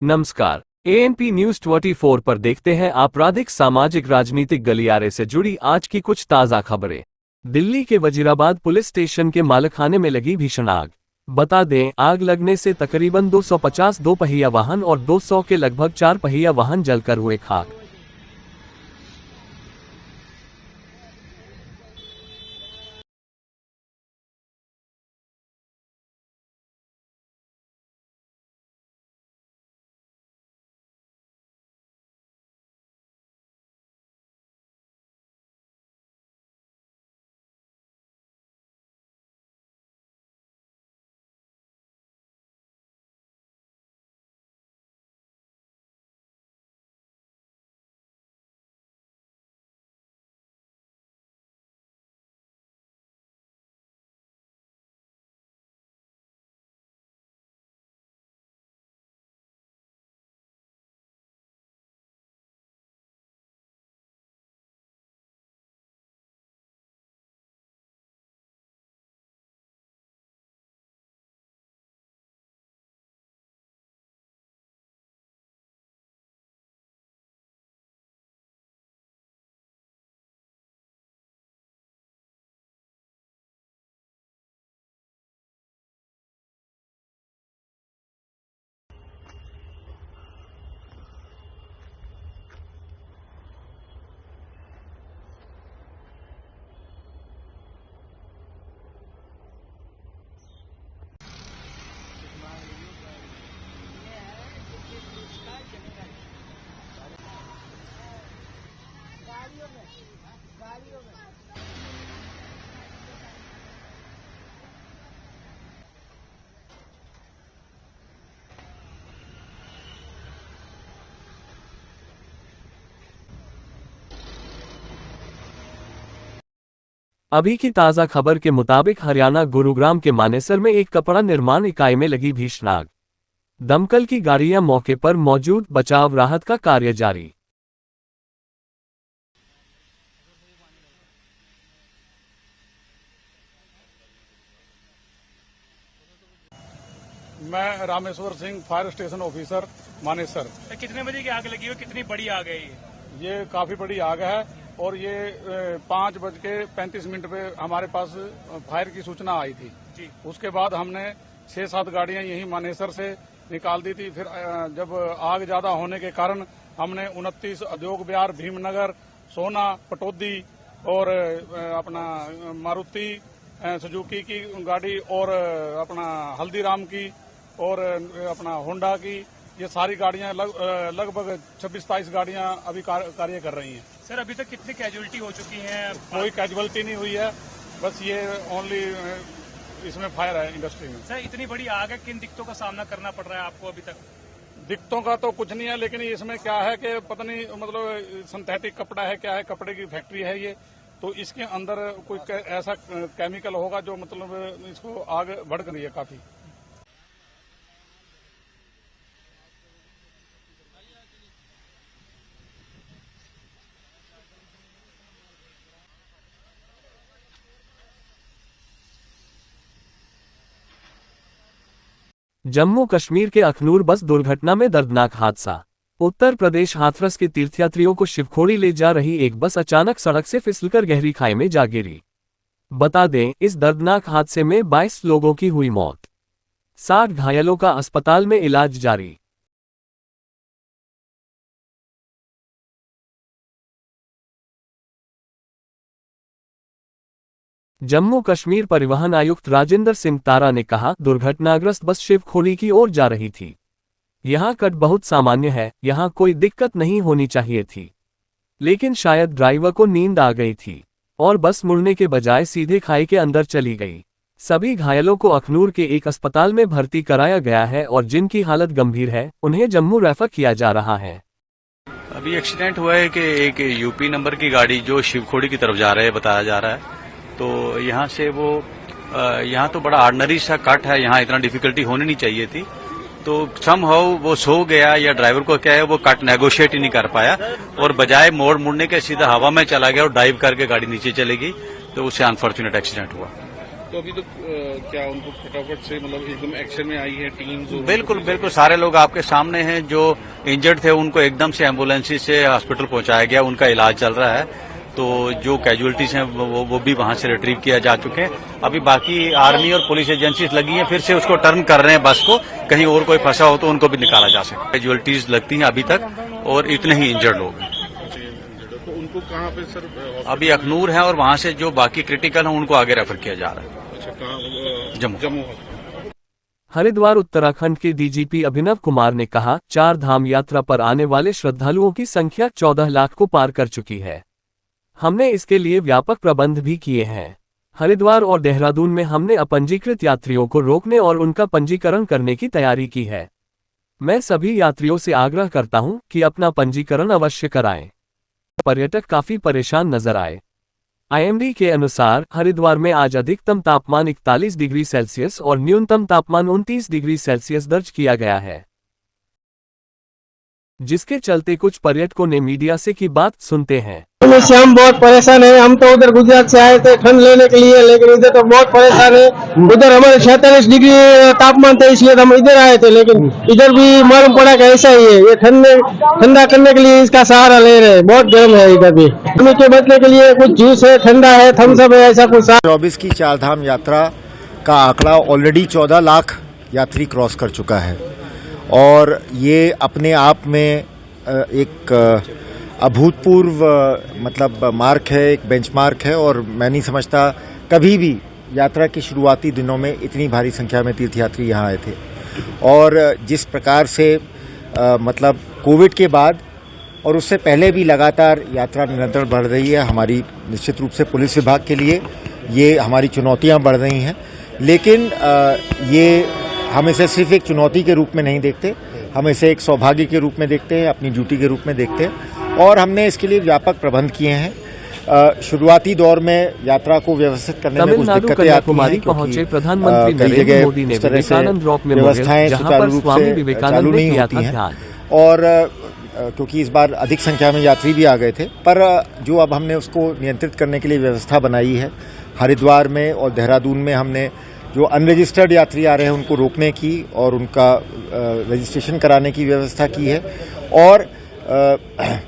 नमस्कार। ANP news 24 पर देखते हैं आपराधिक सामाजिक राजनीतिक गलियारे से जुड़ी आज की कुछ ताज़ा खबरें। दिल्ली के वजीराबाद पुलिस स्टेशन के मालखाने में लगी भीषण आग। बता दें, आग लगने से तकरीबन 250 दो पहिया वाहन और 200 के लगभग 4 पहिया वाहन जलकर हुए खाक। अभी की ताज़ा खबर के मुताबिक हरियाणा गुरुग्राम के मानेसर में एक कपड़ा निर्माण इकाई में लगी भीषण आग। दमकल की गाड़ियां मौके पर मौजूद, बचाव राहत का कार्य जारी। मैं Rameshwar Singh, fire station officer, Manesar. कितने बजे की आग लगी है? कितनी बड़ी आग है ये काफी बड़ी आग है और ये 5:35 पे हमारे पास फायर की सूचना आई थी जी। उसके बाद हमने 6-7 गाड़ियां यही मानेसर से निकाल दी थी। फिर जब आग ज्यादा होने के कारण हमने 29 उद्योग विहार, भीमनगर, सोना, पटौदी और अपना मारुति सुजुकी की गाड़ी और अपना हल्दीराम की और अपना होंडा की, ये सारी गाड़ियां लगभग 26-27 गाड़ियां अभी कार्य कर रही हैं। सर, अभी तक कितनी कैजुअलिटी हो चुकी हैं? कोई कैजुअलिटी नहीं हुई है, बस ये ओनली इसमें फायर है इंडस्ट्री में। सर, इतनी बड़ी आग है, किन दिक्कतों का सामना करना पड़ रहा है आपको अभी तक? दिक्कतों का तो कुछ नहीं है, लेकिन इसमें क्या है कि पता नहीं, मतलब सिंथेटिक कपड़ा है, क्या है, कपड़े की फैक्ट्री है ये, तो इसके अंदर कोई ऐसा केमिकल होगा जो मतलब इसको आग भड़क रही है काफी। जम्मू कश्मीर के अखनूर बस दुर्घटना में दर्दनाक हादसा। उत्तर प्रदेश हाथरस के तीर्थयात्रियों को शिवखोड़ी ले जा रही एक बस अचानक सड़क से फिसलकर गहरी खाई में जा गिरी। बता दें, इस दर्दनाक हादसे में 22 लोगों की हुई मौत, 60 घायलों का अस्पताल में इलाज जारी। जम्मू कश्मीर परिवहन आयुक्त राजेंद्र सिंह तारा ने कहा, दुर्घटनाग्रस्त बस शिवखोड़ी की ओर जा रही थी। यहां कट बहुत सामान्य है, यहां कोई दिक्कत नहीं होनी चाहिए थी, लेकिन शायद ड्राइवर को नींद आ गई थी और बस मुड़ने के बजाय सीधे खाई के अंदर चली गई। सभी घायलों को अखनूर के एक अस्पताल में भर्ती कराया गया है और जिनकी हालत गंभीर है उन्हें जम्मू रेफर किया जा रहा है। अभी एक्सीडेंट हुआ है कि एक यूपी नंबर की गाड़ी जो शिवखोड़ी की तरफ जा रहा है, बताया जा रहा है। तो यहाँ से वो यहाँ तो बड़ा ऑर्डिनरी सा कट है, यहाँ इतना डिफिकल्टी होनी नहीं चाहिए थी, तो समहाउ वो सो गया या ड्राइवर को क्या है, वो कट नेगोशिएट ही नहीं कर पाया और बजाय मोड़ मुड़ने के सीधा हवा में चला गया और डाइव करके गाड़ी नीचे चली गई, तो उससे अनफॉर्चुनेट एक्सीडेंट हुआ। तो अभी तो क्या उनको फटाफट से मतलब एकदम एक्शन में आई है टीम्स? बिल्कुल बिल्कुल, सारे लोग आपके सामने हैं। जो इंजर्ड थे उनको एकदम से एम्बुलेंस से हॉस्पिटल पहुंचाया गया, उनका इलाज चल रहा है। तो जो कैजुअलिटीज हैं वो भी वहां से रिट्रीव किया जा चुके हैं। अभी बाकी आर्मी और पुलिस एजेंसीज लगी हैं, फिर से उसको टर्न कर रहे हैं बस को, कहीं और कोई फंसा हो तो उनको भी निकाला जा सके। कैजुअलिटीज लगती हैं अभी तक और इतने ही इंजर्ड लोग हैं। तो उनको कहाँ पे सर? अभी अखनूर है और वहां से जो बाकी क्रिटिकल हैं उनको आगे रेफर किया जा रहा है। अच्छा, कहाँ? जम्मू। हरिद्वार उत्तराखंड के डीजीपी अभिनव कुमार ने कहा, 4 धाम यात्रा पर आने वाले श्रद्धालुओं की संख्या 14 लाख को पार कर चुकी है। हमने इसके लिए व्यापक प्रबंध भी किए हैं। हरिद्वार और देहरादून में हमने अपंजीकृत यात्रियों को रोकने और उनका पंजीकरण करने की तैयारी की है। मैं सभी यात्रियों से आग्रह करता हूं कि अपना पंजीकरण अवश्य कराएं। पर्यटक काफी परेशान नजर आए। आईएमडी के अनुसार हरिद्वार में आज अधिकतम तापमान 41 डिग्री सेल्सियस और न्यूनतम तापमान 29 डिग्री सेल्सियस दर्ज किया गया है, जिसके चलते कुछ पर्यटकों ने मीडिया से की बात सुनते हैं। से हम बहुत परेशान है। हम तो उधर गुजरात से आए थे ठंड लेने के लिए, लेकिन इधर तो बहुत परेशान है। उधर हमारे 46 डिग्री तापमान था, इसलिए हम इधर आए थे, लेकिन इधर भी मालूम पड़ा कि ऐसा ही है। ये ठंडा करने के लिए इसका सहारा ले रहे हैं। बहुत गर्म है इधर भी। गर्मी के बचने के लिए कुछ जूस है, ठंडा है, थम्स अप है, ऐसा कुछ। 24 की चारधाम यात्रा का आंकड़ा ऑलरेडी 14 लाख यात्री क्रॉस कर चुका है और ये अपने आप में एक अभूतपूर्व मतलब मार्क है, एक बेंचमार्क है। और मैं नहीं समझता कभी भी यात्रा के शुरुआती दिनों में इतनी भारी संख्या में तीर्थयात्री यहाँ आए थे। और जिस प्रकार से मतलब कोविड के बाद और उससे पहले भी लगातार यात्रा निरंतर बढ़ रही है। हमारी निश्चित रूप से पुलिस विभाग के लिए ये हमारी चुनौतियाँ बढ़ रही हैं, लेकिन ये हम इसे सिर्फ एक चुनौती के रूप में नहीं देखते, हम इसे एक सौभाग्य के रूप में देखते हैं, अपनी ड्यूटी के रूप में देखते हैं। और हमने इसके लिए व्यापक प्रबंध किए हैं। शुरुआती दौर में यात्रा को व्यवस्थित करने में कुछ दिक्कतें आती हैं, पहुंचे प्रधानमंत्री नरेंद्र मोदी ने विवेकानंद रॉक व्यवस्थाएं सुचारू रूप से चालू नहीं होती हैं। और क्योंकि इस बार अधिक संख्या में यात्री भी आ गए थे, पर जो अब हमने उसको नियंत्रित करने के लिए व्यवस्था बनाई है, हरिद्वार में और देहरादून में हमने जो अनरजिस्टर्ड यात्री आ रहे हैं उनको रोकने की और उनका रजिस्ट्रेशन कराने की व्यवस्था की है। और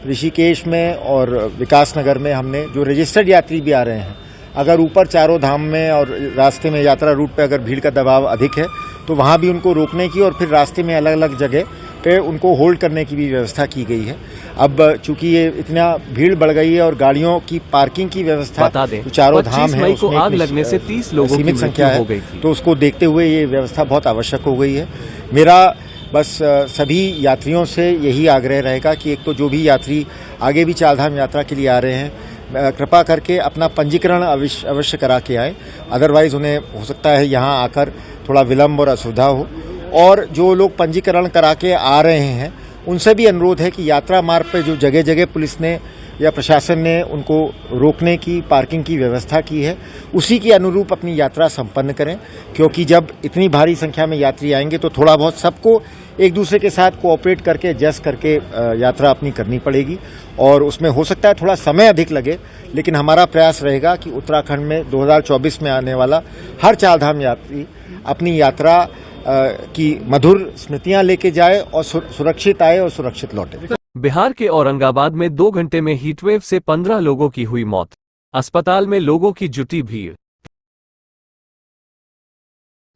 ऋषिकेश में और विकास नगर में हमने जो रजिस्टर्ड यात्री भी आ रहे हैं, अगर ऊपर चारों धाम में और रास्ते में यात्रा रूट पे अगर भीड़ का दबाव अधिक है तो वहाँ भी उनको रोकने की और फिर रास्ते में अलग अलग जगह पे उनको होल्ड करने की भी व्यवस्था की गई है। अब चूंकि ये इतना भीड़ बढ़ गई है और गाड़ियों की पार्किंग की व्यवस्था जो चारों धाम है उसमें आग लगने से 30 लोगों सीमित संख्या है, तो उसको देखते हुए ये व्यवस्था बहुत आवश्यक हो गई है। मेरा बस सभी यात्रियों से यही आग्रह रहेगा कि एक तो जो भी यात्री आगे भी चारधाम यात्रा के लिए आ रहे हैं, कृपा करके अपना पंजीकरण अवश्य करा के आए। अदरवाइज उन्हें हो सकता है यहाँ आकर थोड़ा विलम्ब और असुविधा हो। और जो लोग पंजीकरण करा के आ रहे हैं उनसे भी अनुरोध है कि यात्रा मार्ग पर जो जगह जगह पुलिस ने या प्रशासन ने उनको रोकने की, पार्किंग की व्यवस्था की है, उसी के अनुरूप अपनी यात्रा संपन्न करें। क्योंकि जब इतनी भारी संख्या में यात्री आएंगे तो थोड़ा बहुत सबको एक दूसरे के साथ कोऑपरेट करके, एडजस्ट करके यात्रा अपनी करनी पड़ेगी। और उसमें हो सकता है थोड़ा समय अधिक लगे, लेकिन हमारा प्रयास रहेगा कि उत्तराखंड में 2024 में आने वाला हर चारधाम यात्री अपनी यात्रा की मधुर स्मृतियां लेके जाए और सुरक्षित आए और सुरक्षित लौटे। बिहार के औरंगाबाद में 2 घंटे में हीटवेव से 15 लोगों की हुई मौत। अस्पताल में लोगों की जुटी भीड़।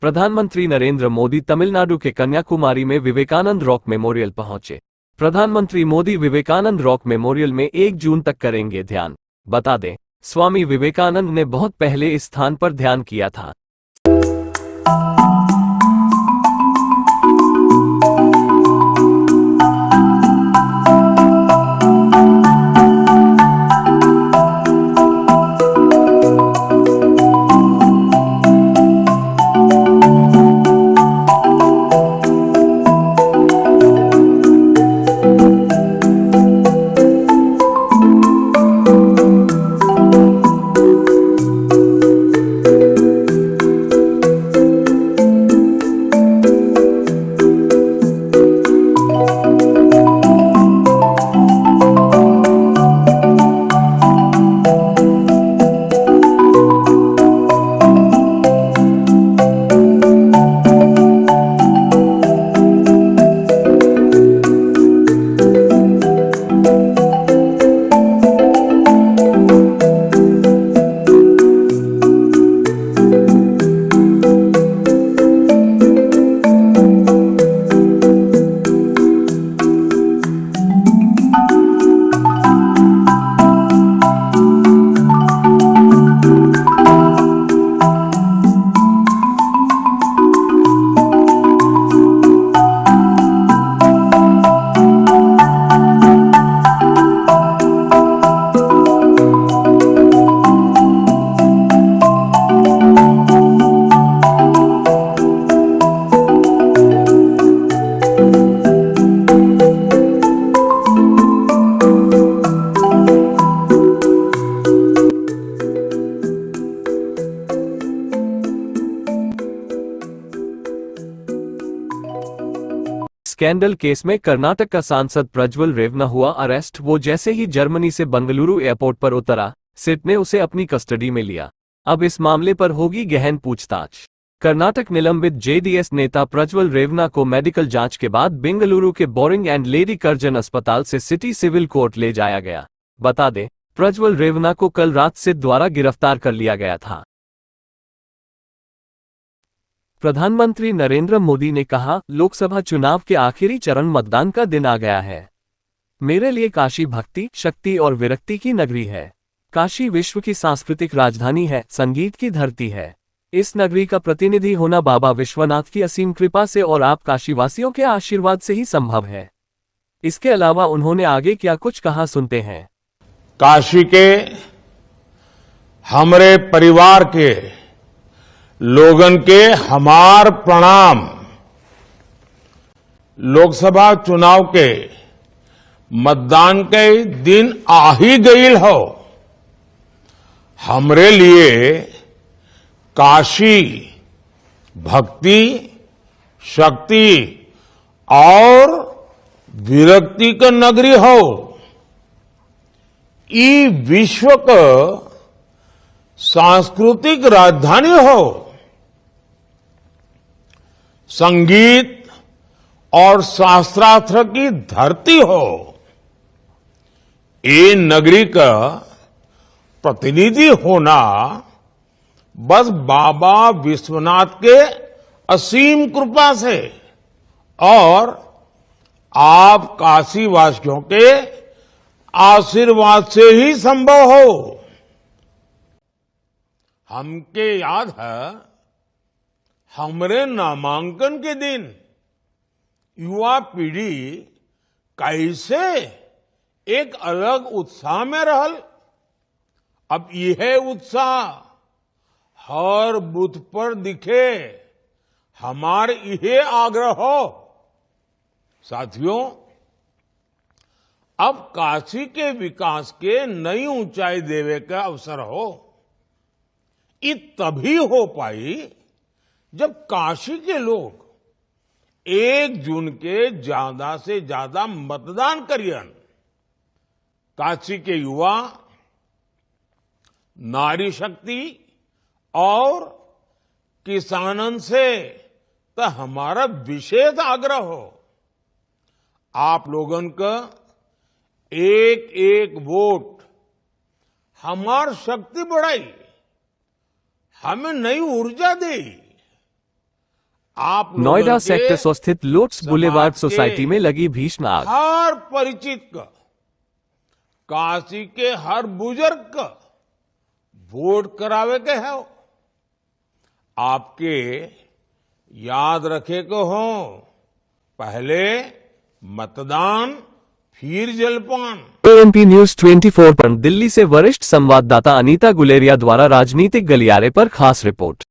प्रधानमंत्री नरेंद्र मोदी तमिलनाडु के कन्याकुमारी में विवेकानंद रॉक मेमोरियल पहुंचे। प्रधानमंत्री मोदी विवेकानंद रॉक मेमोरियल में 1 जून तक करेंगे ध्यान। बता दें, स्वामी विवेकानंद ने बहुत पहले इस स्थान पर ध्यान किया था। स्कैंडल केस में कर्नाटक का सांसद प्रज्वल रेवना हुआ अरेस्ट। वो जैसे ही जर्मनी से बंगलुरु एयरपोर्ट पर उतरा, सिट ने उसे अपनी कस्टडी में लिया। अब इस मामले पर होगी गहन पूछताछ। कर्नाटक निलंबित जेडीएस नेता प्रज्वल रेवना को मेडिकल जांच के बाद बेंगलुरु के बोरिंग एंड लेडी कर्जन अस्पताल से सिटी सिविल कोर्ट ले जाया गया। बता दें, प्रज्वल रेवना को कल रात सिट द्वारा गिरफ्तार कर लिया गया था। प्रधानमंत्री नरेंद्र मोदी ने कहा, लोकसभा चुनाव के आखिरी चरण मतदान का दिन आ गया है। मेरे लिए काशी भक्ति, शक्ति और विरक्ति की नगरी है। काशी विश्व की सांस्कृतिक राजधानी है, संगीत की धरती है। इस नगरी का प्रतिनिधि होना बाबा विश्वनाथ की असीम कृपा से और आप काशीवासियों के आशीर्वाद से ही संभव है। इसके अलावा उन्होंने आगे क्या कुछ कहा, सुनते हैं। काशी के हमरे परिवार के लोगन के हमार प्रणाम। लोकसभा चुनाव के मतदान के दिन आ ही गईल हो। हमरे लिए काशी भक्ति, शक्ति और विरक्ति का नगरी हो। ई विश्व का सांस्कृतिक राजधानी हो। संगीत और शास्त्रार्थ की धरती हो। ये नगरी का प्रतिनिधि होना बस बाबा विश्वनाथ के असीम कृपा से और आप काशीवासियों के आशीर्वाद से ही संभव हो। हमके याद है, हमरे नामांकन के दिन युवा पीढ़ी कैसे एक अलग उत्साह में रहल। अब यह उत्साह हर बूथ पर दिखे, हमार यह आग्रह हो। साथियों, अब काशी के विकास के नई ऊंचाई देवे का अवसर हो। ये तभी हो पाई जब काशी के लोग 1 जून के ज्यादा से ज्यादा मतदान करियन। काशी के युवा नारी शक्ति और किसानन से तो हमारा विशेष आग्रह हो। आप लोगन का एक एक वोट हमार शक्ति बढ़ाई, हमें नई ऊर्जा दी। आप नोएडा सेक्टर 100 स्थित लोट्स बुलेवार्ड सोसाइटी में लगी भीषण आग। हर परिचित का, काशी के हर बुजुर्ग का वोट करावे के है। आपके याद रखे को हो, पहले मतदान फिर जलपान। एएनपी न्यूज 24 पर दिल्ली से वरिष्ठ संवाददाता अनीता गुलेरिया द्वारा राजनीतिक गलियारे पर खास रिपोर्ट।